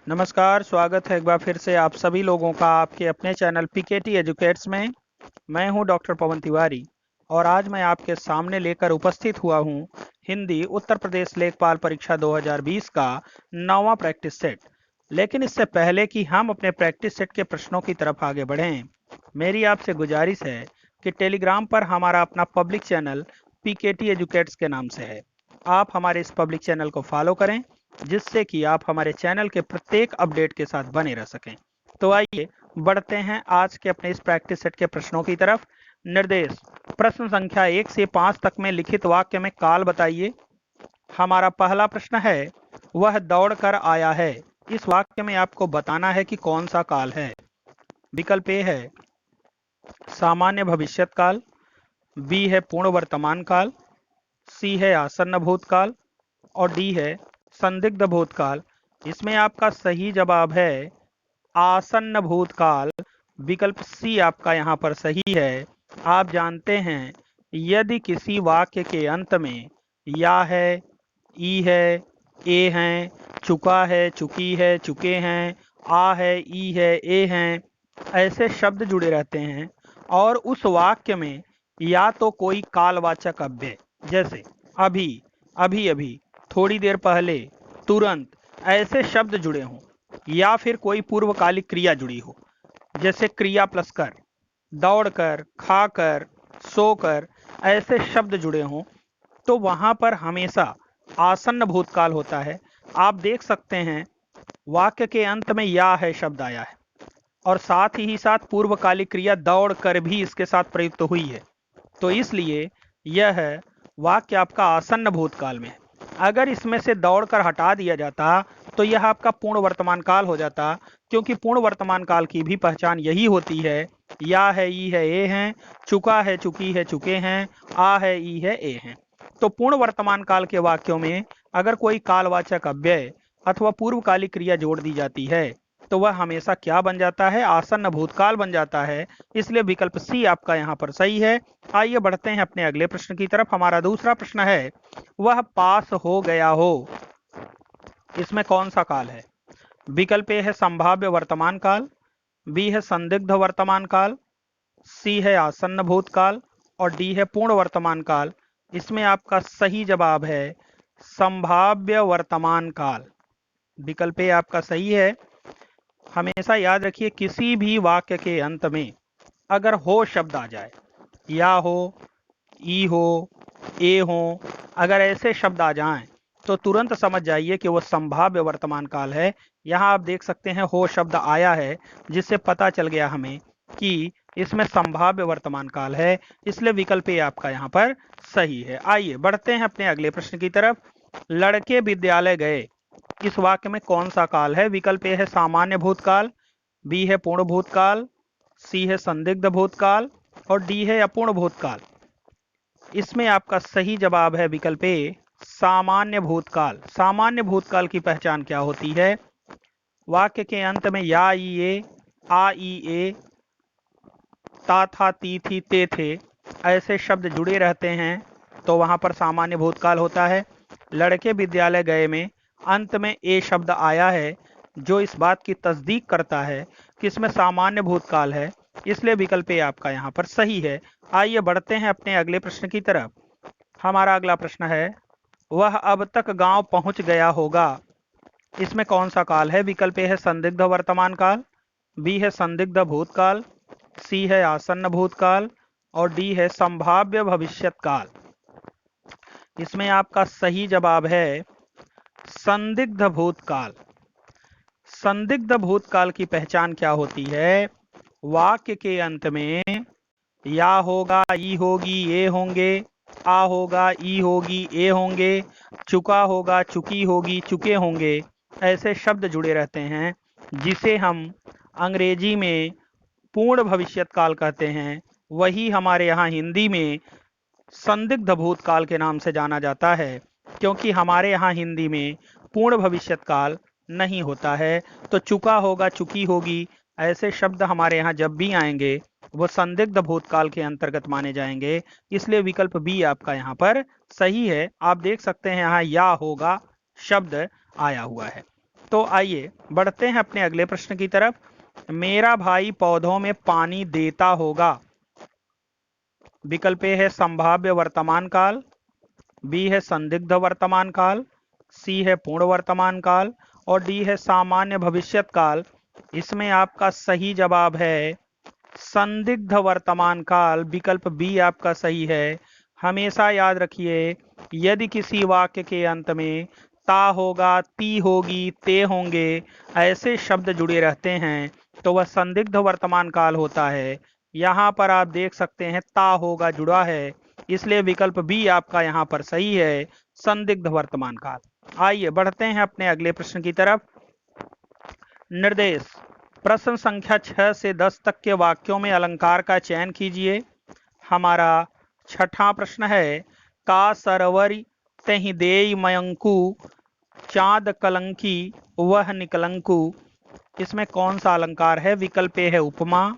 नमस्कार, स्वागत है एक बार फिर से आप सभी लोगों का आपके अपने चैनल पीकेटी एजुकेट्स में। मैं हूं डॉक्टर पवन तिवारी और आज मैं आपके सामने लेकर उपस्थित हुआ हूं हिंदी उत्तर प्रदेश लेखपाल परीक्षा 2020 का 9वां प्रैक्टिस सेट। लेकिन इससे पहले कि हम अपने प्रैक्टिस सेट के प्रश्नों की तरफ आगे बढ़ें, मेरी आपसे गुजारिश है कि टेलीग्राम पर हमारा अपना पब्लिक चैनल पीकेटी एजुकेट्स के नाम से है। आप हमारे इस पब्लिक चैनल को फॉलो करें जिससे कि आप हमारे चैनल के प्रत्येक अपडेट के साथ बने रह सकें। तो आइए बढ़ते हैं आज के अपने इस प्रैक्टिस सेट के प्रश्नों की तरफ। निर्देश: प्रश्न संख्या 1 से 5 तक में लिखित वाक्य में काल बताइए। हमारा पहला प्रश्न है, वह दौड़ कर आया है। इस वाक्य में आपको बताना है कि कौन सा काल है। विकल्प ए है सामान्य भविष्यत काल, बी है पूर्ण वर्तमान काल, सी है आसन्न भूतकाल और डी है संदिग्ध भूतकाल। इसमें आपका सही जवाब है आसन्न भूतकाल। विकल्प सी आपका यहाँ पर सही है। आप जानते हैं, यदि किसी वाक्य के अंत में या है, ई है, ए हैं, चुका है, चुकी है, चुके हैं, आ है, ई है, ए हैं, ऐसे शब्द जुड़े रहते हैं और उस वाक्य में या तो कोई कालवाचक अव्यय जैसे अभी, अभी अभी, थोड़ी देर पहले, तुरंत, ऐसे शब्द जुड़े हों या फिर कोई पूर्वकालिक क्रिया जुड़ी हो जैसे क्रिया प्लस कर, दौड़कर, खाकर, सोकर, ऐसे शब्द जुड़े हों तो वहां पर हमेशा आसन्न भूतकाल होता है। आप देख सकते हैं वाक्य के अंत में या है शब्द आया है और साथ ही साथ पूर्वकालिक क्रिया दौड़ कर भी इसके साथ प्रयुक्त हुई है, तो इसलिए यह वाक्य आपका आसन्न भूतकाल में है। अगर इसमें से दौड़कर हटा दिया जाता तो यह आपका पूर्ण वर्तमान काल हो जाता, क्योंकि पूर्ण वर्तमान काल की भी पहचान यही होती है या है, ई है, ए हैं, चुका है, चुकी है, चुके हैं, आ है, ई है, ए हैं। तो पूर्ण वर्तमान काल के वाक्यों में अगर कोई कालवाचक अव्यय अथवा पूर्वकालिक क्रिया जोड़ दी जाती है तो वह हमेशा क्या बन जाता है, आसन्न भूतकाल बन जाता है। इसलिए विकल्प सी आपका यहाँ पर सही है। आइए बढ़ते हैं अपने अगले प्रश्न की तरफ। हमारा दूसरा प्रश्न है, वह पास हो गया हो। इसमें कौन सा काल है। विकल्प ए है संभाव्य वर्तमान काल, बी है संदिग्ध वर्तमान काल, सी है आसन्न भूतकाल और डी है पूर्ण वर्तमान काल। इसमें आपका सही जवाब है संभाव्य वर्तमान काल। विकल्प ए आपका सही है। हमेशा याद रखिए, किसी भी वाक्य के अंत में अगर हो शब्द आ जाए, या हो, ई हो, ए हो, अगर ऐसे शब्द आ जाएं तो तुरंत समझ जाइए कि वो संभाव्य वर्तमान काल है। यहाँ आप देख सकते हैं हो शब्द आया है, जिससे पता चल गया हमें कि इसमें संभाव्य वर्तमान काल है। इसलिए विकल्प ए आपका यहाँ पर सही है। आइए बढ़ते हैं अपने अगले प्रश्न की तरफ। लड़के विद्यालय गए। इस वाक्य में कौन सा काल है। विकल्प ए है सामान्य भूतकाल, बी है पूर्ण भूतकाल, सी है संदिग्ध भूतकाल और डी है अपूर्ण भूतकाल। इसमें आपका सही जवाब है विकल्प ए सामान्य भूतकाल। सामान्य भूतकाल की पहचान क्या होती है। वाक्य के अंत में या, ई, ए, आ, ई, ए, ता, था, ती, थी, ते, थे, ऐसे शब्द जुड़े रहते हैं तो वहां पर सामान्य भूतकाल होता है। लड़के विद्यालय गए में अंत में ए शब्द आया है, जो इस बात की तस्दीक करता है कि इसमें सामान्य भूतकाल है। इसलिए विकल्प ए आपका यहाँ पर सही है। आइए बढ़ते हैं अपने अगले प्रश्न की तरफ। हमारा अगला प्रश्न है, वह अब तक गांव पहुंच गया होगा। इसमें कौन सा काल है। विकल्प ए है संदिग्ध वर्तमान काल, बी है संदिग्ध भूतकाल, सी है आसन्न भूतकाल और डी है संभाव्य भविष्यत काल। इसमें आपका सही जवाब है संदिग्ध भूतकाल। संदिग्ध भूतकाल की पहचान क्या होती है। वाक्य के अंत में या होगा, ई होगी, ए होंगे, आ होगा, ई होगी, ए होंगे, चुका होगा, चुकी होगी, चुके होंगे, ऐसे शब्द जुड़े रहते हैं जिसे हम अंग्रेजी में पूर्ण भविष्यत काल कहते हैं। वही हमारे यहाँ हिंदी में संदिग्ध भूतकाल के नाम से जाना जाता है, क्योंकि हमारे यहाँ हिंदी में पूर्ण भविष्यत काल नहीं होता है। तो चुका होगा, चुकी होगी, ऐसे शब्द हमारे यहाँ जब भी आएंगे वो संदिग्ध भूतकाल के अंतर्गत माने जाएंगे। इसलिए विकल्प बी आपका यहाँ पर सही है। आप देख सकते हैं यहाँ या होगा शब्द आया हुआ है। तो आइए बढ़ते हैं अपने अगले प्रश्न की तरफ। मेरा भाई पौधों में पानी देता होगा। विकल्प ए है संभाव्य वर्तमान काल, बी है संदिग्ध वर्तमान काल, सी है पूर्ण वर्तमान काल और डी है सामान्य भविष्यत काल। इसमें आपका सही जवाब है संदिग्ध वर्तमान काल। विकल्प बी आपका सही है। हमेशा याद रखिए, यदि किसी वाक्य के अंत में ता होगा, ती होगी, ते होंगे, ऐसे शब्द जुड़े रहते हैं तो वह संदिग्ध वर्तमान काल होता है। यहाँ पर आप देख सकते हैं ता होगा जुड़ा है, इसलिए विकल्प बी आपका यहाँ पर सही है, संदिग्ध वर्तमान काल। आइए बढ़ते हैं अपने अगले प्रश्न की तरफ। निर्देश, प्रश्न संख्या 6 से 10 तक के वाक्यों में अलंकार का चयन कीजिए। हमारा छठा प्रश्न है, का सरवरी तहि देई मयंकु, चाँद कलंकी वह निकलंकु। इसमें कौन सा अलंकार है? विकल्प ए है उपमा,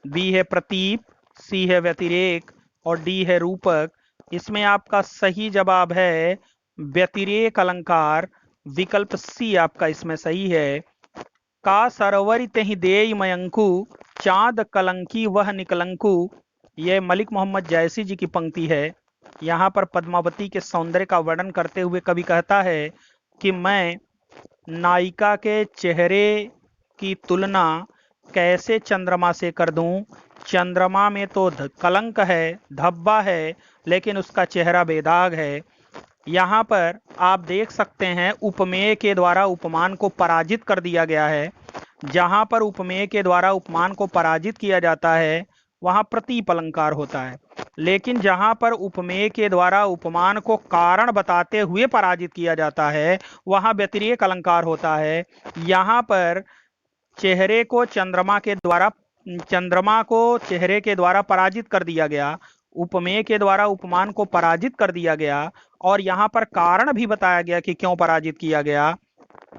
बी है प्रतीप, सी है व्यतिरेक और डी है रूपक। इसमें आपका सही जवाब है व्यतिरेक अलंकार। विकल्प सी आपका इसमें सही है। का सरवरी तहि देई मयंकु, चाँद कलंकी वह निकलंकु। यह मलिक मोहम्मद जैसी जी की पंक्ति है। यहाँ पर पद्मावती के सौंदर्य का वर्णन करते हुए कवि कहता है कि मैं नायिका के चेहरे की तुलना कैसे चंद्रमा से कर दूं? चंद्रमा में तो कलंक है, धब्बा है, लेकिन उसका चेहरा बेदाग है। यहाँ पर आप देख सकते हैं उपमेय के द्वारा उपमान को पराजित कर दिया गया है। जहाँ पर उपमेय के द्वारा उपमान को पराजित किया जाता है वहाँ प्रतीप अलंकार होता है, लेकिन जहाँ पर उपमेय के द्वारा उपमान को कारण बताते हुए पराजित किया जाता है वहाँ व्यतिरेक अलंकार होता है। यहाँ पर चेहरे को चंद्रमा को चेहरे के द्वारा पराजित कर दिया गया, उपमेय के द्वारा उपमान को पराजित कर दिया गया और यहाँ पर कारण भी बताया गया कि क्यों पराजित किया गया।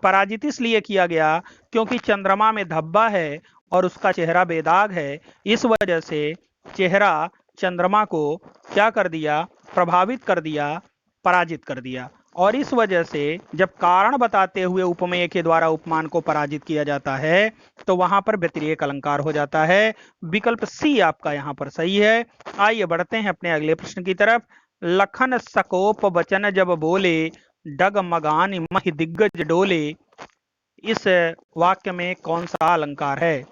पराजित इसलिए किया गया क्योंकि चंद्रमा में धब्बा है और उसका चेहरा बेदाग है। इस वजह से चेहरा चंद्रमा को क्या कर दिया? प्रभावित कर दिया, पराजित कर दिया। और इस वजह से जब कारण बताते हुए उपमेय के द्वारा उपमान को पराजित किया जाता है तो वहां पर व्यतिरेक अलंकार हो जाता है। विकल्प सी आपका यहाँ पर सही है। आइए बढ़ते हैं अपने अगले प्रश्न की तरफ। लखन सकोप वचन जब बोले, डगमगान महि दिग्गज डोले। इस वाक्य में कौन सा अलंकार है?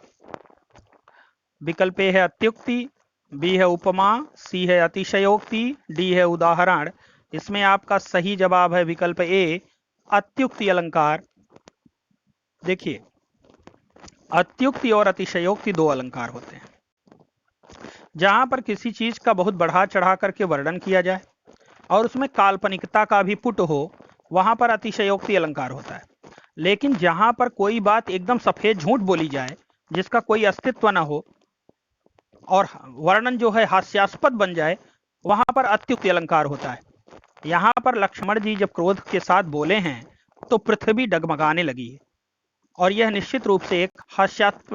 विकल्प ए है अत्युक्ति, बी है उपमा, सी है अतिशयोक्ति, डी है उदाहरण। इसमें आपका सही जवाब है विकल्प ए, अत्युक्ति अलंकार। देखिए, अत्युक्ति और अतिशयोक्ति दो अलंकार होते हैं। जहां पर किसी चीज का बहुत बढ़ा चढ़ा करके वर्णन किया जाए और उसमें काल्पनिकता का भी पुट हो, वहां पर अतिशयोक्ति अलंकार होता है। लेकिन जहां पर कोई बात एकदम सफेद झूठ बोली जाए, जिसका कोई अस्तित्व न हो और वर्णन जो है हास्यास्पद बन जाए, वहां पर अत्युक्ति अलंकार होता है। यहाँ पर लक्ष्मण जी जब क्रोध के साथ बोले हैं तो पृथ्वी डगमगाने लगी है और यह निश्चित रूप से एक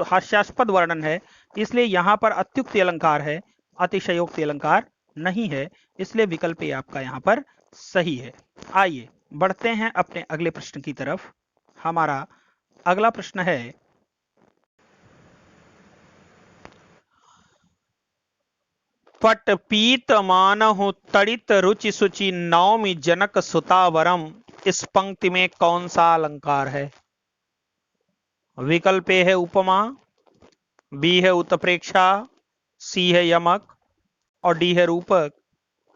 हास्यास्पद वर्णन है, इसलिए यहाँ पर अत्युक्ति अलंकार है, अतिशयोक्ति अलंकार नहीं है। इसलिए विकल्प ए आपका यहाँ पर सही है। आइए बढ़ते हैं अपने अगले प्रश्न की तरफ। हमारा अगला प्रश्न है, पट पीत मानहु तड़ित रुचि सुचि नौमि जनक सुतावरम। इस पंक्ति में कौन सा अलंकार है? विकल्प ए है उपमा, बी है उत्प्रेक्षा, सी है यमक और डी है रूपक।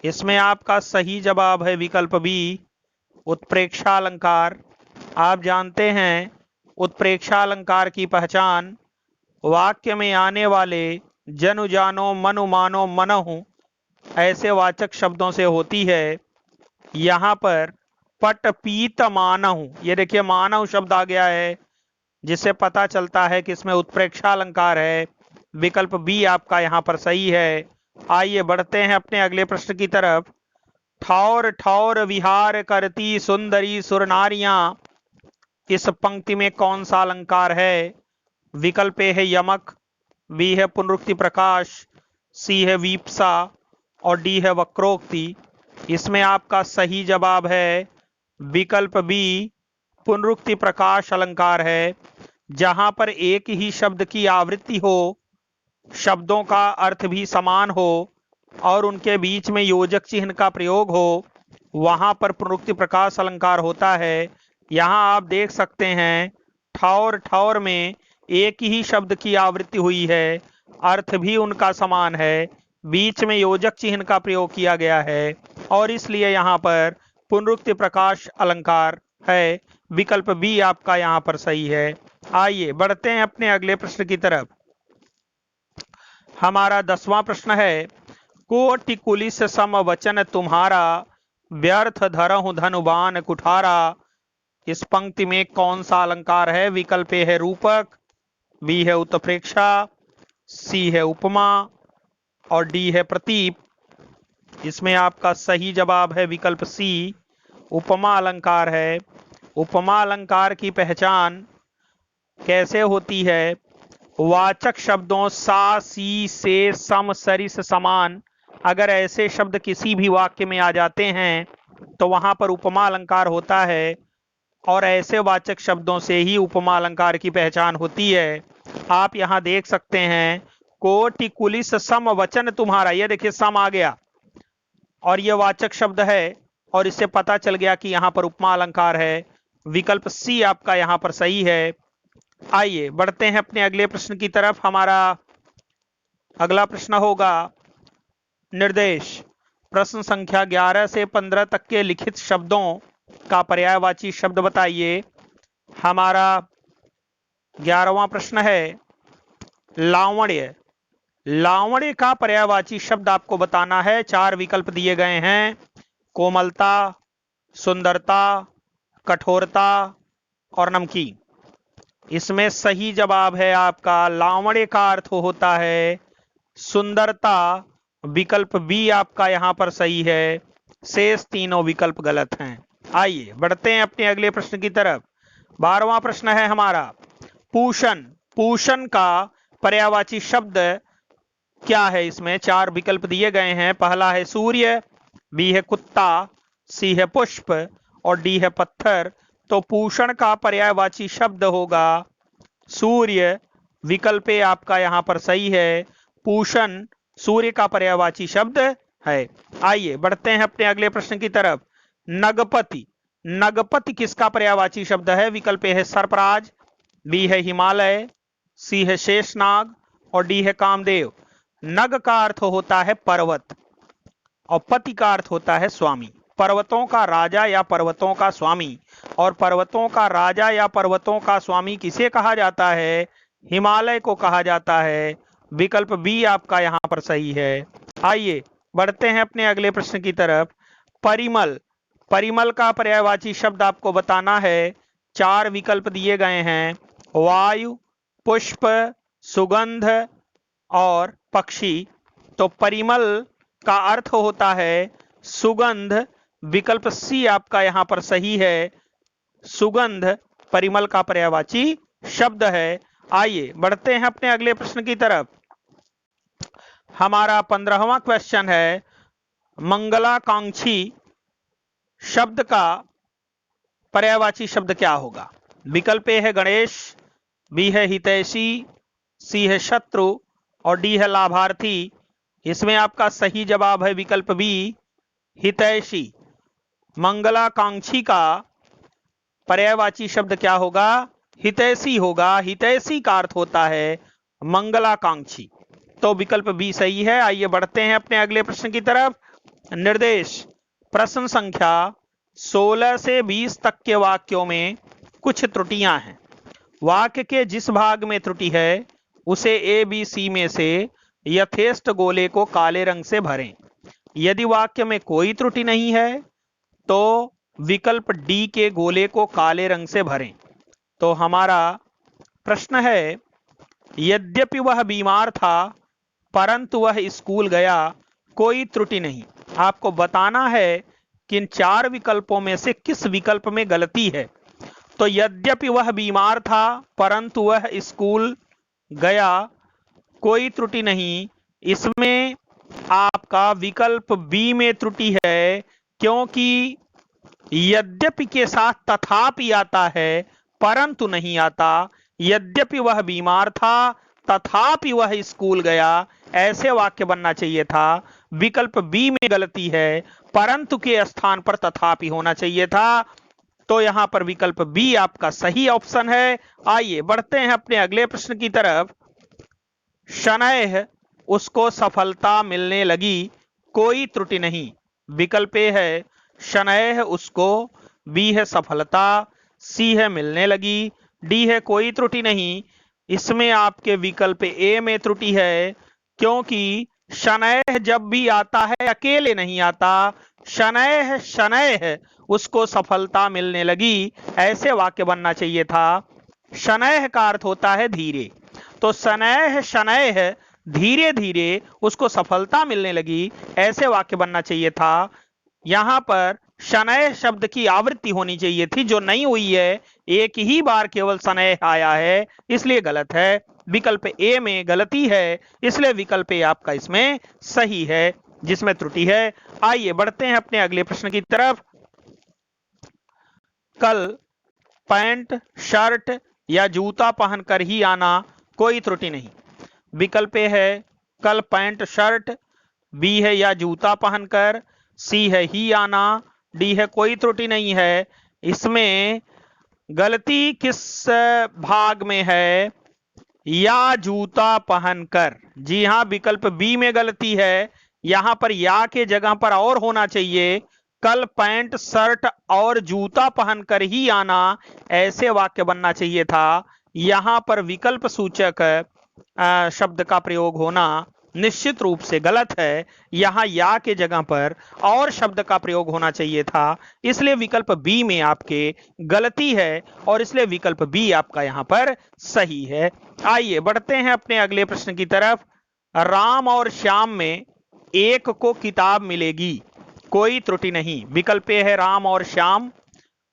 इसमें आपका सही जवाब है विकल्प बी, उत्प्रेक्षा अलंकार। आप जानते हैं उत्प्रेक्षा अलंकार की पहचान वाक्य में आने वाले जनु जानो मनु मानो मनहु ऐसे वाचक शब्दों से होती है। यहाँ पर पट पीत मानहु, ये देखिए मानहु शब्द आ गया है, जिससे पता चलता है कि इसमें उत्प्रेक्षा अलंकार है। विकल्प बी आपका यहाँ पर सही है। आइए बढ़ते हैं अपने अगले प्रश्न की तरफ। ठौर ठौर विहार करती सुंदरी सुरनारियां। इस पंक्ति में कौन सा अलंकार है? विकल्प ए है यमक, बी है पुनरुक्ति प्रकाश, सी है वीप्सा और डी है वक्रोक्ति। इसमें आपका सही जवाब है विकल्प बी, पुनरुक्ति प्रकाश अलंकार है, जहां पर एक ही शब्द की आवृत्ति हो, शब्दों का अर्थ भी समान हो और उनके बीच में योजक चिन्ह का प्रयोग हो, वहां पर पुनरुक्ति प्रकाश अलंकार होता है। यहां आप देख सकते हैं ठौर ठौर में एक ही शब्द की आवृत्ति हुई है, अर्थ भी उनका समान है, बीच में योजक चिन्ह का प्रयोग किया गया है और इसलिए यहां पर पुनरुक्ति प्रकाश अलंकार है। विकल्प बी आपका यहां पर सही है। आइए बढ़ते हैं अपने अगले प्रश्न की तरफ। हमारा 10वां प्रश्न है, कोटि कुलिस सम वचन तुम्हारा, व्यर्थ धरहु धनुबान कुठारा। इस पंक्ति में कौन सा अलंकार है? विकल्प ए है रूपक, बी है उत्प्रेक्षा, सी है उपमा और डी है प्रतीप। इसमें आपका सही जवाब है विकल्प सी, उपमा अलंकार है। उपमा अलंकार की पहचान कैसे होती है? वाचक शब्दों सा, सी, से, सम, सरिस, समान, अगर ऐसे शब्द किसी भी वाक्य में आ जाते हैं तो वहां पर उपमा अलंकार होता है और ऐसे वाचक शब्दों से ही उपमा अलंकार की पहचान होती है। आप यहां देख सकते हैं कोटि कुलिस सम वचन तुम्हारा, ये देखिए सम आ गया और ये वाचक शब्द है और इससे पता चल गया कि यहां पर उपमा अलंकार है। विकल्प सी आपका यहां पर सही है। आइए बढ़ते हैं अपने अगले प्रश्न की तरफ। हमारा अगला प्रश्न होगा निर्देश। प्रश्न संख्या 11 से 15 तक के लिखित शब्दों का पर्यायवाची शब्द बताइए। हमारा 11वां प्रश्न है लावण्य। लावण्य का पर्यायवाची शब्द आपको बताना है। 4 विकल्प दिए गए हैं, कोमलता, सुंदरता, कठोरता और नमकीन। इसमें सही जवाब है आपका लावण्य का अर्थ होता है सुंदरता। विकल्प बी आपका यहां पर सही है, शेष तीनों विकल्प गलत हैं। आइए बढ़ते हैं अपने अगले प्रश्न की तरफ। 12वां प्रश्न है हमारा पूषण। पूषण का पर्यायवाची शब्द क्या है? इसमें 4 विकल्प दिए गए हैं। पहला है सूर्य, बी है कुत्ता, सी है पुष्प और डी है पत्थर। तो पूषण का पर्यायवाची शब्द होगा सूर्य। विकल्प ए आपका यहां पर सही है, पूषण सूर्य का पर्यायवाची शब्द है। आइए बढ़ते हैं अपने अगले प्रश्न की तरफ। नगपति। नगपति किसका पर्यायवाची शब्द है? विकल्प ए है सर्पराज, बी है हिमालय, सी है शेषनाग और डी है कामदेव। नग का अर्थ होता है पर्वत और पति का अर्थ होता है स्वामी, पर्वतों का राजा या पर्वतों का स्वामी। और पर्वतों का राजा या पर्वतों का स्वामी किसे कहा जाता है? हिमालय को कहा जाता है। विकल्प बी आपका यहां पर सही है। आइए बढ़ते हैं अपने अगले प्रश्न की तरफ। परिमल। परिमल का पर्यायवाची शब्द आपको बताना है। 4 विकल्प दिए गए हैं, वायु, पुष्प, सुगंध और पक्षी। तो परिमल का अर्थ होता है सुगंध। विकल्प सी आपका यहां पर सही है, सुगंध परिमल का पर्यायवाची शब्द है। आइए बढ़ते हैं अपने अगले प्रश्न की तरफ। हमारा 15वां क्वेश्चन है मंगलाकांक्षी शब्द का पर्यायवाची शब्द क्या होगा? विकल्प ए है गणेश, बी है हितैषी, सी है शत्रु और डी है लाभार्थी। इसमें आपका सही जवाब है विकल्प बी, हितैषी। मंगलाकांक्षी का पर्यायवाची शब्द क्या होगा? हितैषी होगा। हितैषी का अर्थ होता है मंगलाकांक्षी। तो विकल्प बी सही है। आइए बढ़ते हैं अपने अगले प्रश्न की तरफ। निर्देश। प्रश्न संख्या 16 से 20 तक के वाक्यों में कुछ त्रुटियां हैं। वाक्य के जिस भाग में त्रुटि है उसे ए बी सी में से यथेष्ट गोले को काले रंग से भरें। यदि वाक्य में कोई त्रुटि नहीं है तो विकल्प डी के गोले को काले रंग से भरें। तो हमारा प्रश्न है यद्यपि वह बीमार था परंतु वह स्कूल गया, कोई त्रुटि नहीं। आपको बताना है कि इन 4 विकल्पों में से किस विकल्प में गलती है। तो यद्यपि वह बीमार था परंतु वह स्कूल गया, कोई त्रुटि नहीं। इसमें आपका विकल्प बी में त्रुटि है, क्योंकि यद्यपि के साथ तथापि आता है परंतु नहीं आता। यद्यपि वह बीमार था तथापि वह स्कूल गया, ऐसे वाक्य बनना चाहिए था। विकल्प बी में गलती है, परंतु के स्थान पर तथापि होना चाहिए था। तो यहां पर विकल्प बी आपका सही ऑप्शन है। आइए बढ़ते हैं अपने अगले प्रश्न की तरफ। शनैः उसको सफलता मिलने लगी, कोई त्रुटि नहीं। विकल्प ए है शनैः उसको, बी है सफलता, सी है मिलने लगी, डी है कोई त्रुटि नहीं। इसमें आपके विकल्प ए में त्रुटि है, क्योंकि शनैः जब भी आता है अकेले नहीं आता। शनैः शनैः उसको सफलता मिलने लगी, ऐसे वाक्य बनना चाहिए था। शनैः का अर्थ होता है धीरे, तो शनैः शनैः धीरे धीरे उसको सफलता मिलने लगी, ऐसे वाक्य बनना चाहिए था। यहां पर शनैः शब्द की आवृत्ति होनी चाहिए थी, जो नहीं हुई है। एक ही बार केवल शनैः आया है, इसलिए गलत है। विकल्प ए में गलती है, इसलिए विकल्प ए आपका इसमें सही है, जिसमें त्रुटि है। आइए बढ़ते हैं अपने अगले प्रश्न की तरफ। कल पैंट शर्ट या जूता पहनकर ही आना, कोई त्रुटि नहीं। विकल्प ए है कल पैंट शर्ट, बी है या जूता पहनकर, सी है ही आना, डी है कोई त्रुटि नहीं है। इसमें गलती किस भाग में है? या जूता पहनकर। जी हां, विकल्प बी में गलती है। यहां पर या के जगह पर और होना चाहिए, कल पैंट शर्ट और जूता पहनकर ही आना, ऐसे वाक्य बनना चाहिए था। यहां पर विकल्प सूचक शब्द का प्रयोग होना निश्चित रूप से गलत है। यहां या के जगह पर और शब्द का प्रयोग होना चाहिए था, इसलिए विकल्प बी में आपके गलती है, और इसलिए विकल्प बी आपका यहां पर सही है। आइए बढ़ते हैं अपने अगले प्रश्न की तरफ। राम और श्याम में एक को किताब मिलेगी, कोई त्रुटि नहीं। विकल्प ए है राम और श्याम,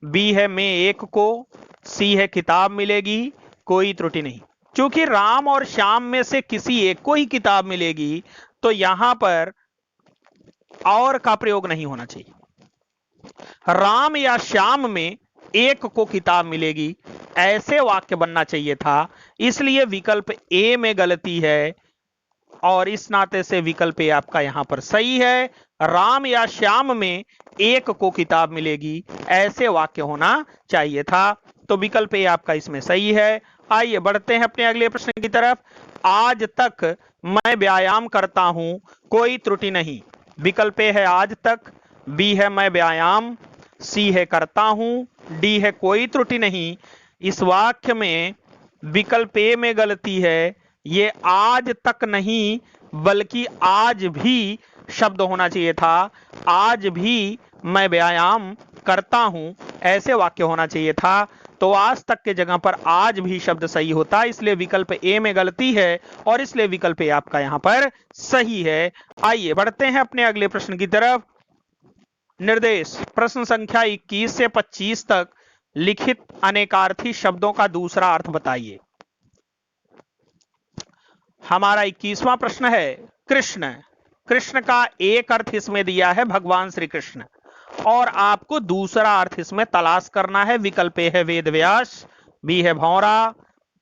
बी है में एक को, सी है किताब मिलेगी, कोई त्रुटि नहीं। चूंकि राम और श्याम में से किसी एक को ही किताब मिलेगी, तो यहां पर और का प्रयोग नहीं होना चाहिए। राम या श्याम में एक को किताब मिलेगी, ऐसे वाक्य बनना चाहिए था, इसलिए विकल्प ए में गलती है, और इस नाते से विकल्प ए आपका यहां पर सही है। राम या श्याम में एक को किताब मिलेगी, ऐसे वाक्य होना चाहिए था, तो विकल्प ए आपका इसमें सही है। आइए बढ़ते हैं अपने अगले प्रश्न की तरफ। आज तक मैं व्यायाम करता हूं, कोई त्रुटि नहीं। विकल्प ए है आज तक, बी है मैं व्यायाम, सी है करता हूं, डी है कोई त्रुटि नहीं। इस वाक्य में विकल्प ए में गलती है, ये आज तक नहीं बल्कि आज भी शब्द होना चाहिए था। आज भी मैं व्यायाम करता हूं, ऐसे वाक्य होना चाहिए था, तो आज तक के जगह पर आज भी शब्द सही होता, इसलिए विकल्प ए में गलती है, और इसलिए विकल्प ए आपका यहां पर सही है। आइए बढ़ते हैं अपने अगले प्रश्न की तरफ। निर्देश प्रश्न संख्या 21 से 25 तक लिखित अनेकार्थी शब्दों का दूसरा अर्थ बताइए। हमारा 21वां प्रश्न है कृष्ण। कृष्ण का एक अर्थ इसमें दिया है भगवान श्री कृष्ण, और आपको दूसरा अर्थ इसमें तलाश करना है। विकल्प ए है वेद व्यास, बी है भौरा,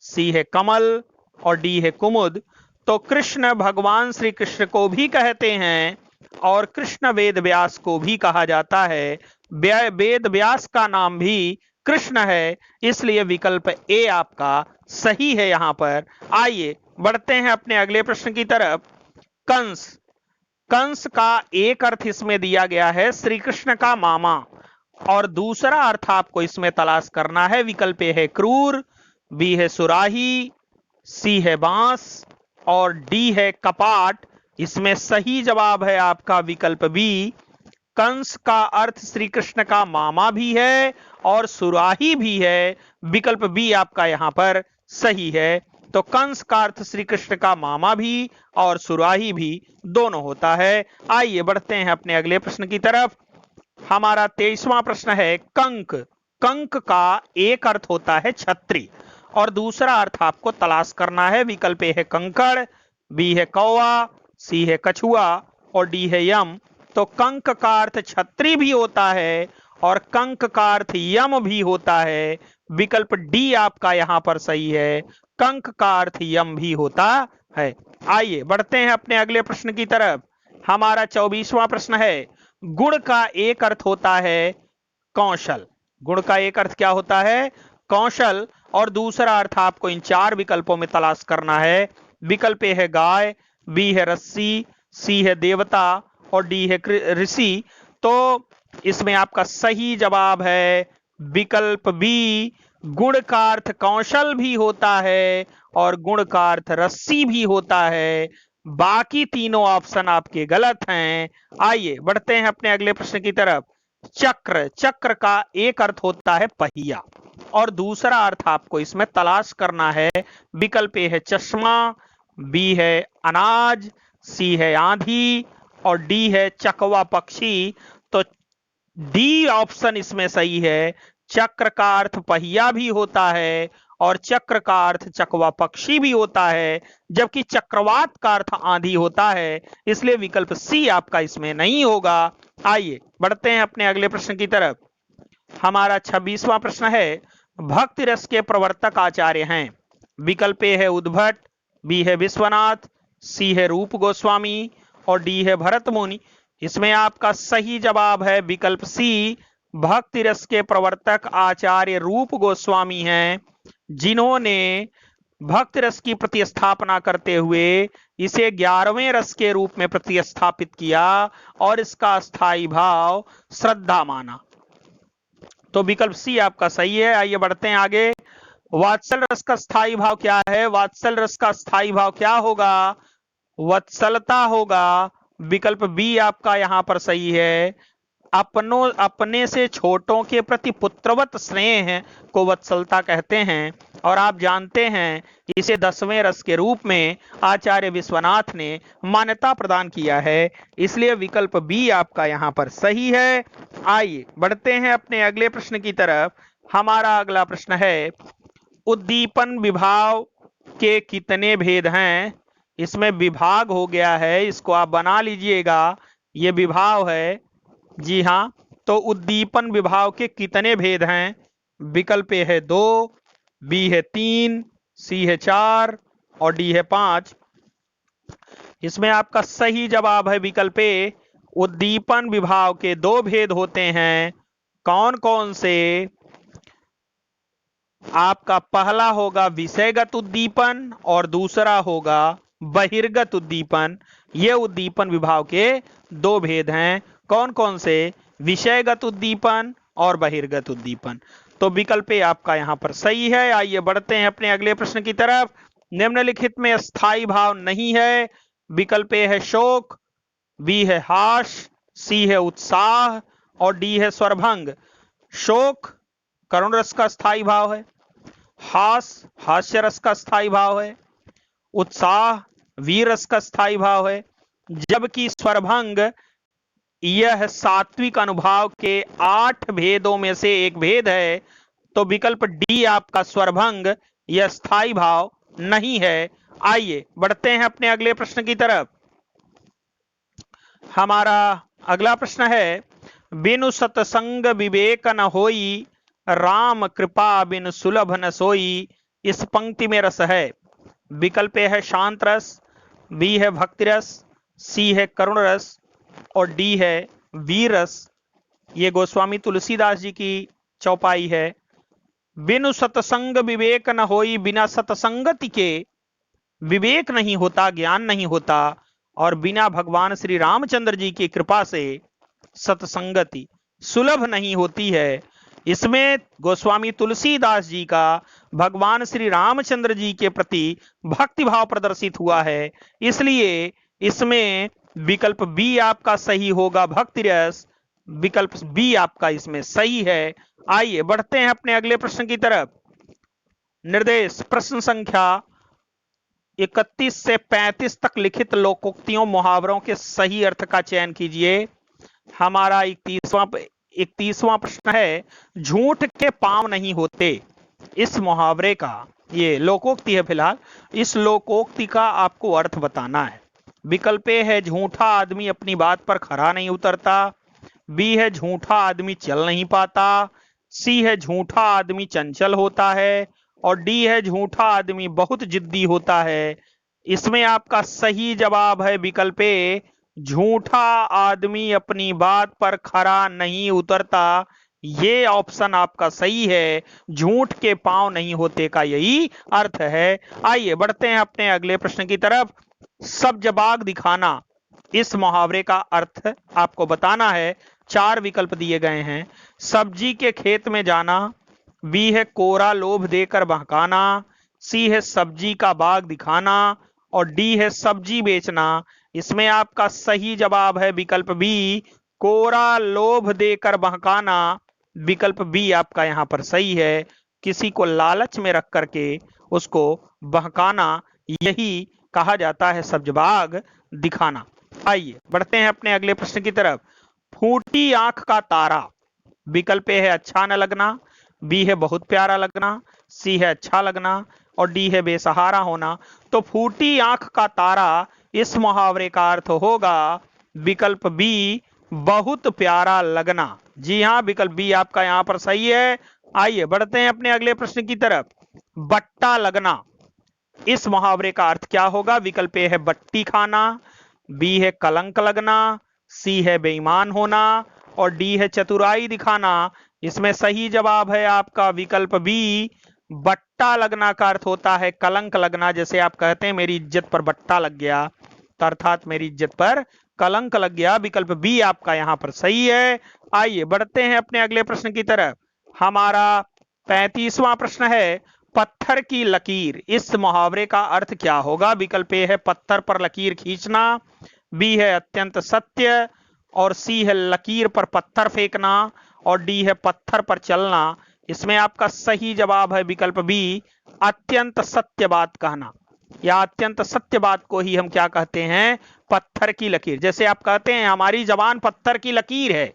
सी है कमल, और डी है कुमुद। तो कृष्ण भगवान श्री कृष्ण को भी कहते हैं, और कृष्ण वेद व्यास को भी कहा जाता है। वेद व्यास का नाम भी कृष्ण है, इसलिए विकल्प ए आपका सही है यहां पर। आइए बढ़ते हैं अपने अगले प्रश्न की तरफ। कंस। कंस का एक अर्थ इसमें दिया गया है श्री कृष्ण का मामा, और दूसरा अर्थ आपको इसमें तलाश करना है। विकल्प ए है क्रूर, बी है सुराही, सी है बांस, और डी है कपाट। इसमें सही जवाब है आपका विकल्प बी। कंस का अर्थ श्री कृष्ण का मामा भी है और सुराही भी है। विकल्प बी आपका यहां पर सही है। तो कंस का अर्थ श्री कृष्ण का मामा भी और सुराही भी दोनों होता है। आइए बढ़ते हैं अपने अगले प्रश्न की तरफ। हमारा 23वां प्रश्न है कंक। कंक का एक अर्थ होता है छतरी, और दूसरा अर्थ आपको तलाश करना है। विकल्प ए है कंकड़, बी है कौवा, सी है कछुआ, और डी है यम। तो कंक का अर्थ छतरी भी होता है, और कंक का अर्थ यम भी होता है। विकल्प डी आपका यहां पर सही है, कंक का अर्थ यम भी होता है। आइए बढ़ते हैं अपने अगले प्रश्न की तरफ। हमारा 24वां प्रश्न है, गुण का एक अर्थ होता है कौशल। गुण का एक अर्थ क्या होता है? कौशल। और दूसरा अर्थ आपको इन चार विकल्पों में तलाश करना है। विकल्प ए है गाय, बी है रस्सी, सी है देवता और डी है ऋषि। तो इसमें आपका सही जवाब है विकल्प बी, गुण का अर्थ कौशल भी होता है और गुण का अर्थ रस्सी भी होता है। बाकी तीनों ऑप्शन आपके गलत हैं। आइए बढ़ते हैं अपने अगले प्रश्न की तरफ। चक्र, चक्र का एक अर्थ होता है पहिया और दूसरा अर्थ आपको इसमें तलाश करना है। विकल्प ए है चश्मा, बी है अनाज, सी है आंधी और डी है चकवा पक्षी। तो डी ऑप्शन इसमें सही है। चक्र का अर्थ पहिया भी होता है और चक्र का अर्थ चकवा पक्षी भी होता है, जबकि चक्रवात का अर्थ आंधी होता है। इसलिए विकल्प सी आपका इसमें नहीं होगा। आइए बढ़ते हैं अपने अगले प्रश्न की तरफ। हमारा 26वां प्रश्न है, भक्ति रस के प्रवर्तक आचार्य हैं। विकल्प ए है उद्भट, बी है विश्वनाथ, सी है रूप गोस्वामी और डी है भरत मुनि। इसमें आपका सही जवाब है विकल्प सी, भक्ति रस के प्रवर्तक आचार्य रूप गोस्वामी हैं, जिन्होंने भक्ति रस की प्रतिस्थापना करते हुए इसे 11वें रस के रूप में प्रतिस्थापित किया और इसका स्थायी भाव श्रद्धा माना। तो विकल्प सी आपका सही है। आइए बढ़ते हैं आगे। वात्सल रस का स्थायी भाव क्या है? वात्सल रस का स्थायी भाव क्या होगा? वत्सलता होगा। विकल्प बी आपका यहां पर सही है। अपने से छोटों के प्रति पुत्रवत स्नेह को वत्सलता कहते हैं और आप जानते हैं इसे 10वें रस के रूप में आचार्य विश्वनाथ ने मान्यता प्रदान किया है। इसलिए विकल्प बी आपका यहां पर सही है। आइए बढ़ते हैं अपने अगले प्रश्न की तरफ। हमारा अगला प्रश्न है, उद्दीपन विभाव के कितने भेद हैं? इसमें विभाग हो गया है, इसको आप बना लीजिएगा। ये विभाव है, जी हाँ। तो उद्दीपन विभाव के कितने भेद हैं? विकल्प ए है 2, बी है 3, सी है 4 और डी है 5। इसमें आपका सही जवाब है विकल्प ए, उद्दीपन विभाव के 2 भेद होते हैं। कौन कौन से? आपका पहला होगा विषयगत उद्दीपन और दूसरा होगा बहिर्गत उद्दीपन। ये उद्दीपन विभाव के 2 भेद हैं। कौन कौन से? विषयगत उद्दीपन और बहिर्गत उद्दीपन। तो विकल्प ए आपका यहां पर सही है। आइए बढ़ते हैं अपने अगले प्रश्न की तरफ। निम्नलिखित में स्थायी भाव नहीं है। विकल्प ए है शोक, बी है हास, सी है उत्साह और डी है स्वरभंग। शोक करुण रस का स्थायी भाव है, हास हास्य रस का स्थायी भाव है, उत्साह वीर रस का स्थायी भाव है, जबकि स्वरभंग यह सात्विक अनुभाव के 8 भेदों में से एक भेद है। तो विकल्प डी आपका स्वरभंग यह स्थायी भाव नहीं है। आइए बढ़ते हैं अपने अगले प्रश्न की तरफ। हमारा अगला प्रश्न है, बिनु सतसंग विवेक न होई, राम कृपा बिन सुलभ न सोई। इस पंक्ति में रस है। विकल्प ए है शांत रस, बी है भक्ति रस, सी है करुण रस और डी है वीर रस। ये गोस्वामी तुलसीदास जी की चौपाई है। बिनु सतसंग विवेक न होई, बिना सतसंगति के विवेक नहीं होता, ज्ञान नहीं होता और बिना भगवान श्री रामचंद्र जी की कृपा से सतसंगति सुलभ नहीं होती है। इसमें गोस्वामी तुलसीदास जी का भगवान श्री रामचंद्र जी के प्रति भक्ति भाव प्रदर्शित हुआ है। इसलिए इसमें विकल्प बी आपका सही होगा, भक्ति रस। विकल्प बी आपका इसमें सही है। आइए बढ़ते हैं अपने अगले प्रश्न की तरफ। निर्देश प्रश्न संख्या 31 से 35 तक लिखित लोकोक्तियों मुहावरों के सही अर्थ का चयन कीजिए। हमारा 31वां प्रश्न है, झूठ के पांव नहीं होते। इस मुहावरे का, ये लोकोक्ति है फिलहाल, इस लोकोक्ति का आपको अर्थ बताना है। विकल्प ए है झूठा आदमी अपनी बात पर खरा नहीं उतरता, बी है झूठा आदमी चल नहीं पाता, सी है झूठा आदमी चंचल होता है, और डी है झूठा आदमी बहुत जिद्दी होता है। इसमें आपका सही जवाब है विकल्प ए, झूठा आदमी अपनी बात पर खरा नहीं उतरता। ये ऑप्शन आपका सही है, झूठ के पांव नहीं होते का यही अर्थ है। आइए बढ़ते हैं अपने अगले प्रश्न की तरफ। सब्जबाग दिखाना, इस मुहावरे का अर्थ आपको बताना है। 4 विकल्प दिए गए हैं। सब्जी के खेत में जाना, बी है कोरा लोभ देकर बहकाना, सी है सब्जी का बाग दिखाना, और डी है सब्जी बेचना। इसमें आपका सही जवाब है विकल्प बी, कोरा लोभ देकर बहकाना। विकल्प बी आपका यहां पर सही है। किसी को लालच में रख करके उसको बहकाना, यही कहा जाता है सब्जबाग दिखाना। आइए बढ़ते हैं अपने अगले प्रश्न की तरफ। फूटी आंख का तारा, विकल्प ए है अच्छा न लगना, बी है बहुत प्यारा लगना, सी है अच्छा लगना, और डी है बेसहारा होना। तो फूटी आंख का तारा, इस मुहावरे का अर्थ होगा विकल्प बी, बहुत प्यारा लगना। जी हां, विकल्प बी आपका यहां पर सही है। आइए बढ़ते हैं अपने अगले प्रश्न की तरफ। बट्टा लगना, इस मुहावरे का अर्थ क्या होगा? विकल्प ए है बट्टी खाना, बी है कलंक लगना, सी है बेईमान होना, और डी है चतुराई दिखाना। इसमें सही जवाब है आपका विकल्प बी, बट्टा लगना का अर्थ होता है कलंक लगना। जैसे आप कहते हैं मेरी इज्जत पर बट्टा लग गया, तो अर्थात मेरी इज्जत पर कलंक लग गया। विकल्प बी आपका यहां पर सही है। आइए बढ़ते हैं अपने अगले प्रश्न की तरफ। हमारा 35वां प्रश्न है, पत्थर की लकीर, इस मुहावरे का अर्थ क्या होगा? विकल्प ए है पत्थर पर लकीर खींचना, बी है अत्यंत सत्य, और सी है लकीर पर पत्थर फेंकना, और डी है पत्थर पर चलना। इसमें आपका सही जवाब है विकल्प बी, अत्यंत सत्य बात कहना, या अत्यंत सत्य बात को ही हम क्या कहते हैं? पत्थर की लकीर। जैसे आप कहते हैं हमारी जबान पत्थर की लकीर है,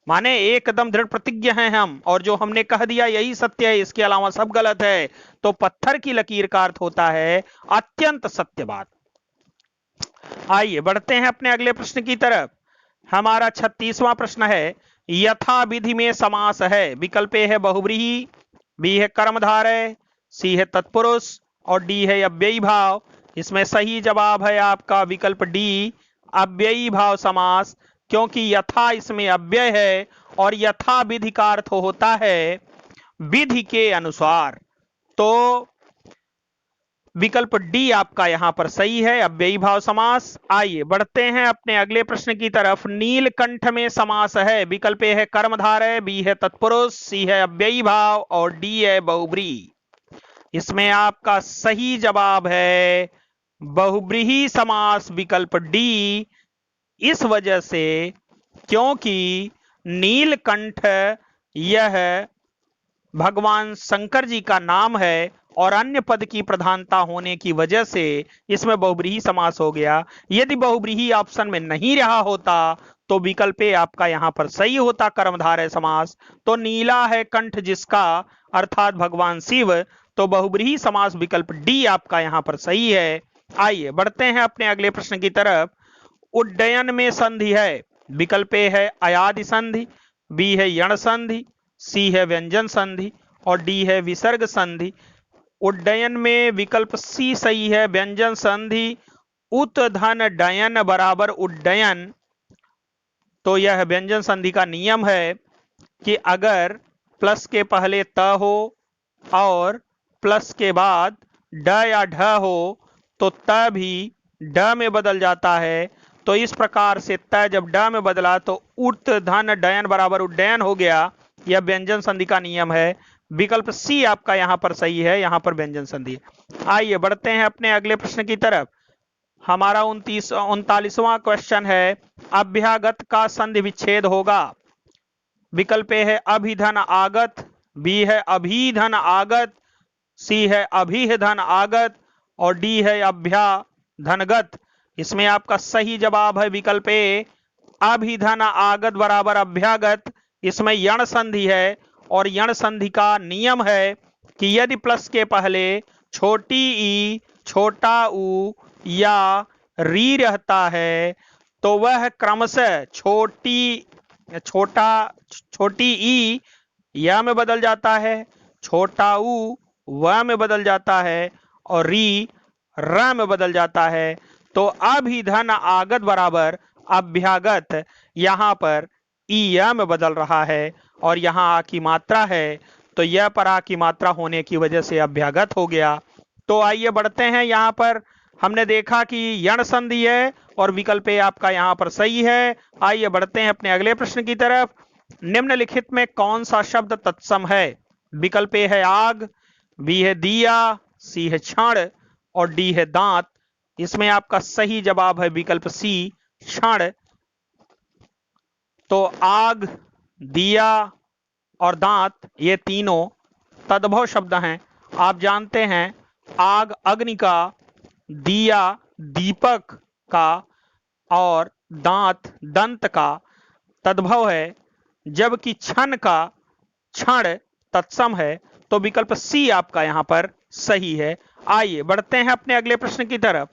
माने एकदम दृढ़ प्रतिज्ञ हैं हम, और जो हमने कह दिया यही सत्य है, इसके अलावा सब गलत है। तो पत्थर की लकीर का अर्थ होता है अत्यंत सत्य बात। आइए बढ़ते हैं अपने अगले प्रश्न की तरफ। हमारा 36वां प्रश्न है, यथा विधि में समास है। विकल्प ए है बहुव्रीहि, बी है कर्मधारय, सी है तत्पुरुष, और डी है अव्ययी भाव। इसमें सही जवाब है आपका विकल्प डी, अव्ययी भाव समास, क्योंकि यथा इसमें अव्यय है, और यथा विधि का अर्थ होता है विधि के अनुसार। तो विकल्प डी आपका यहां पर सही है, अव्ययी भाव समास। आइए बढ़ते हैं अपने अगले प्रश्न की तरफ। नीलकंठ में समास है। विकल्प ए है कर्मधारय, बी है तत्पुरुष, सी है अव्ययी भाव, और डी है बहुव्रीहि। इसमें आपका सही जवाब है बहुव्रीहि समास, विकल्प डी। इस वजह से क्योंकि नीलकंठ यह भगवान शंकर जी का नाम है, और अन्य पद की प्रधानता होने की वजह से इसमें बहुव्रीहि समास हो गया। यदि बहुव्रीहि ऑप्शन में नहीं रहा होता तो विकल्प ए आपका यहां पर सही होता, कर्मधारय समास। तो नीला है कंठ जिसका, अर्थात भगवान शिव, तो बहुव्रीहि समास विकल्प डी आपका यहां पर सही है। आइए बढ़ते हैं अपने अगले प्रश्न की तरफ। उड्डयन में संधि है। विकल्प ए है अयादि संधि, बी है यण संधि, सी है व्यंजन संधि, और डी है विसर्ग संधि। उड्डयन में विकल्प सी सही है, व्यंजन संधि। उत धन डयन बराबर उड्डयन। तो यह व्यंजन संधि का नियम है कि अगर प्लस के पहले त हो और प्लस के बाद ड या ढ हो तो त भी ड में बदल जाता है। तो इस प्रकार से त जब ड में बदला तो उत धन डयन बराबर उड्डयन हो गया। यह व्यंजन संधि का नियम है। विकल्प सी आपका यहां पर सही है, यहां पर व्यंजन संधि। आइए बढ़ते हैं अपने अगले प्रश्न की तरफ। हमारा 39वां क्वेश्चन है, अभ्यागत का संधि विच्छेद होगा। विकल्प ए है अभिधन आगत, बी है अभिधन आगत, सी है अभिधन आगत, और डी है अभ्याधनगत। इसमें आपका सही जवाब है विकल्प ए, अभिधन आगत बराबर अभ्यागत। इसमें यण संधि है, और यण संधि का नियम है कि यदि प्लस के पहले छोटी ई, छोटा ऊ या री रहता है तो वह क्रमशः छोटी छोटा छोटी ई या में बदल जाता है, छोटा ऊ व में बदल जाता है और री र में बदल जाता है। तो अभिधन आगत बराबर अभ्यागत, यहां पर ई या में बदल रहा है और यहां आ की मात्रा है, तो यह पर आ की मात्रा होने की वजह से अभ्यागत हो गया। तो आइए बढ़ते हैं। यहां पर हमने देखा कि यण संधि है और विकल्प ए आपका यहां पर सही है। आइए बढ़ते हैं अपने अगले प्रश्न की तरफ। निम्नलिखित में कौन सा शब्द तत्सम है? विकल्प ए है आग, बी है दिया, सी है क्षण और डी है दांत। इसमें आपका सही जवाब है विकल्प सी, क्षण। तो आग, दिया और दांत ये तीनों तद्भव शब्द हैं। आप जानते हैं आग अग्नि का, दिया दीपक का और दांत दंत का तद्भव है, जबकि क्षण का क्षण तत्सम है। तो विकल्प सी आपका यहां पर सही है। आइए बढ़ते हैं अपने अगले प्रश्न की तरफ।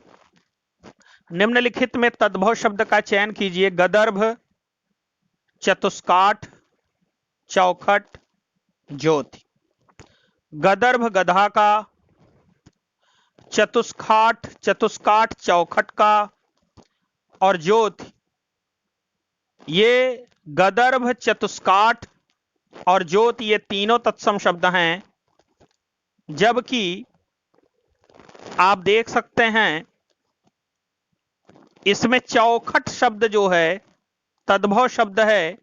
निम्नलिखित में तद्भव शब्द का चयन कीजिए। गदर्भ, चतुष्काठ, चौखट, ज्योति। गदर्भ गधा का, चतुष्काठ चतुष्काठ चौखट का और ज्योति। ये गदर्भ, चतुष्काठ और ज्योति ये तीनों तत्सम शब्द हैं, जबकि आप देख सकते हैं इसमें चौखट शब्द जो है तद्भव शब्द है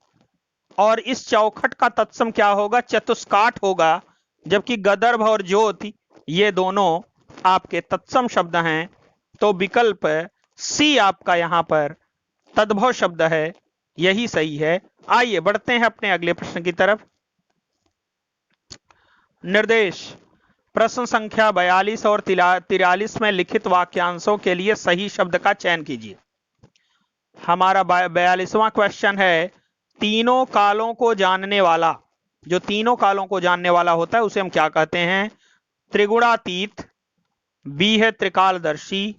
और इस चौखट का तत्सम क्या होगा? चतुष्काठ होगा, जबकि गदर्भ और ज्योति ये दोनों आपके तत्सम शब्द हैं। तो विकल्प सी आपका यहां पर तद्भव शब्द है, यही सही है। आइए बढ़ते हैं अपने अगले प्रश्न की तरफ। निर्देश, प्रश्न संख्या 42 और 43 में लिखित वाक्यांशों के लिए सही शब्द का चयन कीजिए। हमारा 42वां क्वेश्चन है, तीनों कालों को जानने वाला। जो तीनों कालों को जानने वाला होता है उसे हम क्या कहते हैं? त्रिगुणातीत, बी है त्रिकालदर्शी,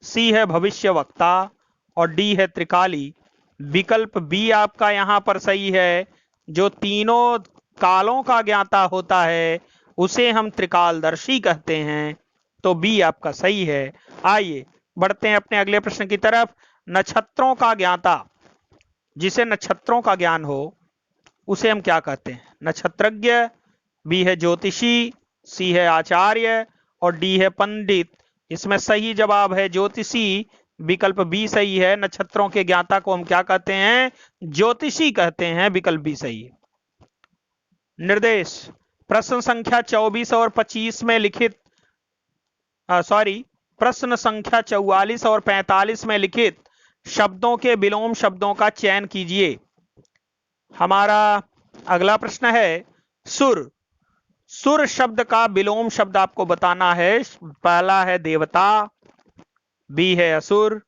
सी है भविष्यवक्ता और डी है त्रिकाली। विकल्प बी आपका यहां पर सही है। जो तीनों कालों का ज्ञाता होता है उसे हम त्रिकालदर्शी कहते हैं। तो बी आपका सही है। आइए बढ़ते हैं अपने अगले प्रश्न की तरफ। नक्षत्रों का ज्ञाता, जिसे नक्षत्रों का ज्ञान हो उसे हम क्या कहते हैं? नक्षत्रज्ञ, बी है ज्योतिषी, सी है आचार्य और डी है पंडित। इसमें सही जवाब है ज्योतिषी। विकल्प बी सही है। नक्षत्रों के ज्ञाता को हम क्या कहते हैं? ज्योतिषी कहते हैं। विकल्प बी सही है। निर्देश, प्रश्न संख्या 24 और 25 में लिखित प्रश्न संख्या 44 और 45 में लिखित शब्दों के विलोम शब्दों का चयन कीजिए। हमारा अगला प्रश्न है सुर। सुर शब्द का विलोम शब्द आपको बताना है। पहला है देवता, बी है असुर,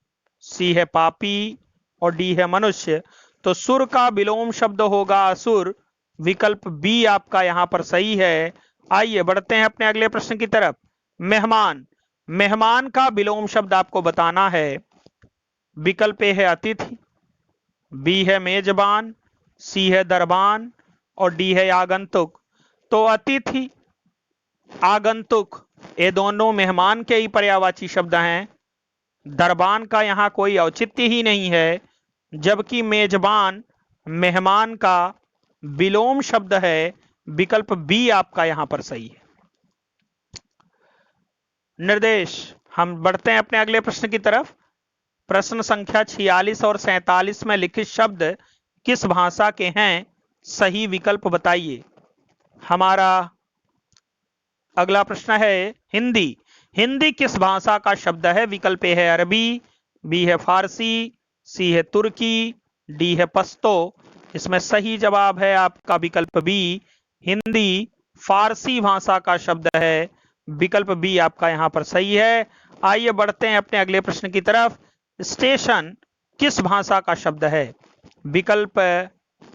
सी है पापी और डी है मनुष्य। तो सुर का विलोम शब्द होगा असुर। विकल्प बी आपका यहां पर सही है। आइए बढ़ते हैं अपने अगले प्रश्न की तरफ। मेहमान, मेहमान का विलोम शब्द आपको बताना है। विकल्प ए है अतिथि, बी है मेजबान, सी है दरबान और डी है आगंतुक। तो अतिथि, आगंतुक ये दोनों मेहमान के ही पर्यायवाची शब्द हैं। दरबान का यहां कोई औचित्य ही नहीं है, जबकि मेजबान मेहमान का विलोम शब्द है। विकल्प बी आपका यहां पर सही है। निर्देश, हम बढ़ते हैं अपने अगले प्रश्न की तरफ। प्रश्न संख्या 46 और 47 में लिखित शब्द किस भाषा के हैं? सही विकल्प बताइए। हमारा अगला प्रश्न है हिंदी। हिंदी किस भाषा का शब्द है? विकल्प ए है अरबी, बी है फारसी, सी है तुर्की, डी है पश्तो। इसमें सही जवाब है आपका विकल्प बी, हिंदी फारसी भाषा का शब्द है। विकल्प बी आपका यहां पर सही है। आइए बढ़ते हैं अपने अगले प्रश्न की तरफ। स्टेशन किस भाषा का शब्द है? विकल्प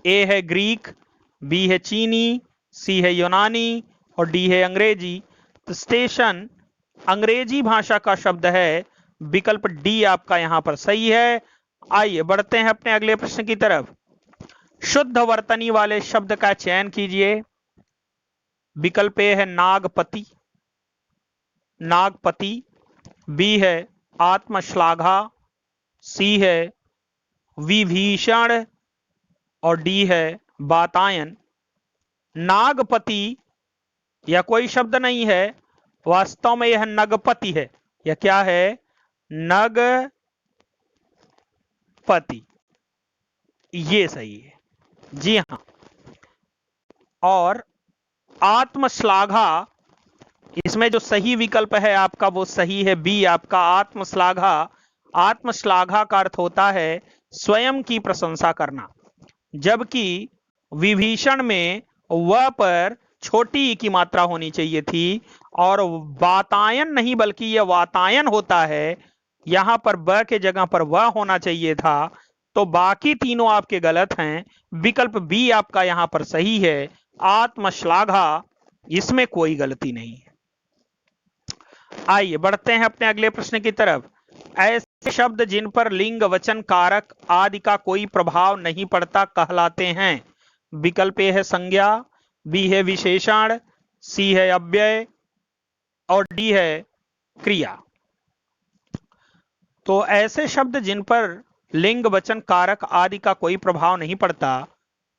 ए है ग्रीक, बी है चीनी, सी है यूनानी और डी है अंग्रेजी। तो स्टेशन अंग्रेजी भाषा का शब्द है। विकल्प डी आपका यहां पर सही है। आइए बढ़ते हैं अपने अगले प्रश्न की तरफ। शुद्ध वर्तनी वाले शब्द का चयन कीजिए। विकल्प ए है नागपति, नागपति। बी है आत्मश्लाघा, सी है विभीषण और डी है वातायन। नागपति यह कोई शब्द नहीं है, वास्तव में यह नगपति है। यह क्या है? नगपति। ये सही है, जी हां। और आत्मश्लाघा, इसमें जो सही विकल्प है आपका वो सही है बी आपका आत्मश्लाघा। आत्मश्लाघा का अर्थ होता है स्वयं की प्रशंसा करना, जबकि विभीषण में व पर छोटी ई की मात्रा होनी चाहिए थी और वातायन नहीं बल्कि यह वातायन होता है, यहां पर ब के जगह पर व होना चाहिए था। तो बाकी तीनों आपके गलत हैं, विकल्प बी आपका यहां पर सही है आत्मश्लाघा, इसमें कोई गलती नहीं है। आइए बढ़ते हैं अपने अगले प्रश्न की तरफ। ऐसे शब्द जिन पर लिंग वचन कारक आदि का कोई प्रभाव नहीं पड़ता कहलाते हैं। विकल्प ए है संज्ञा, बी है विशेषण, सी है अव्यय और डी है क्रिया। तो ऐसे शब्द जिन पर लिंग वचन कारक आदि का कोई प्रभाव नहीं पड़ता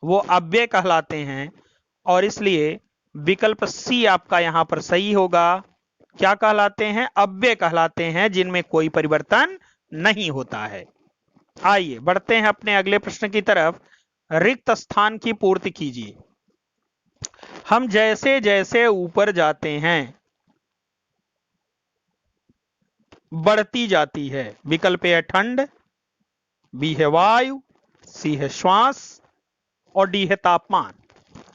वो अव्यय कहलाते हैं, और इसलिए विकल्प सी आपका यहां पर सही होगा। क्या कहलाते हैं? अव्यय कहलाते हैं, जिनमें कोई परिवर्तन नहीं होता है। आइए बढ़ते हैं अपने अगले प्रश्न की तरफ। रिक्त स्थान की पूर्ति कीजिए। हम जैसे जैसे ऊपर जाते हैं बढ़ती जाती है। विकल्प ए ठंड, बी है वायु, सी है श्वास और डी है तापमान।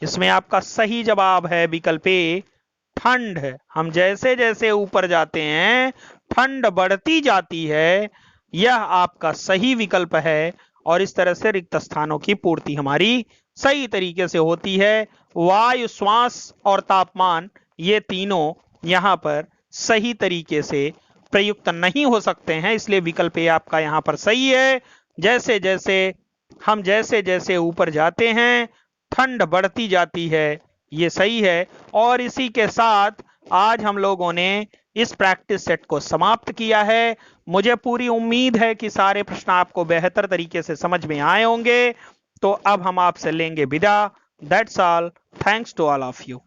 इसमें आपका सही जवाब है विकल्प ए ठंड है। हम जैसे जैसे ऊपर जाते हैं ठंड बढ़ती जाती है, यह आपका सही विकल्प है। और इस तरह से रिक्त स्थानों की पूर्ति हमारी सही तरीके से होती है। वायु, श्वास और तापमान ये तीनों यहां पर सही तरीके से प्रयुक्त नहीं हो सकते हैं, इसलिए विकल्प ए आपका यहां पर सही है। जैसे जैसे ऊपर जाते हैं ठंड बढ़ती जाती है, ये सही है। और इसी के साथ आज हम लोगों ने इस प्रैक्टिस सेट को समाप्त किया है। मुझे पूरी उम्मीद है कि सारे प्रश्न आपको बेहतर तरीके से समझ में आए होंगे। तो अब हम आपसे लेंगे विदा। That's all, thanks to all of you.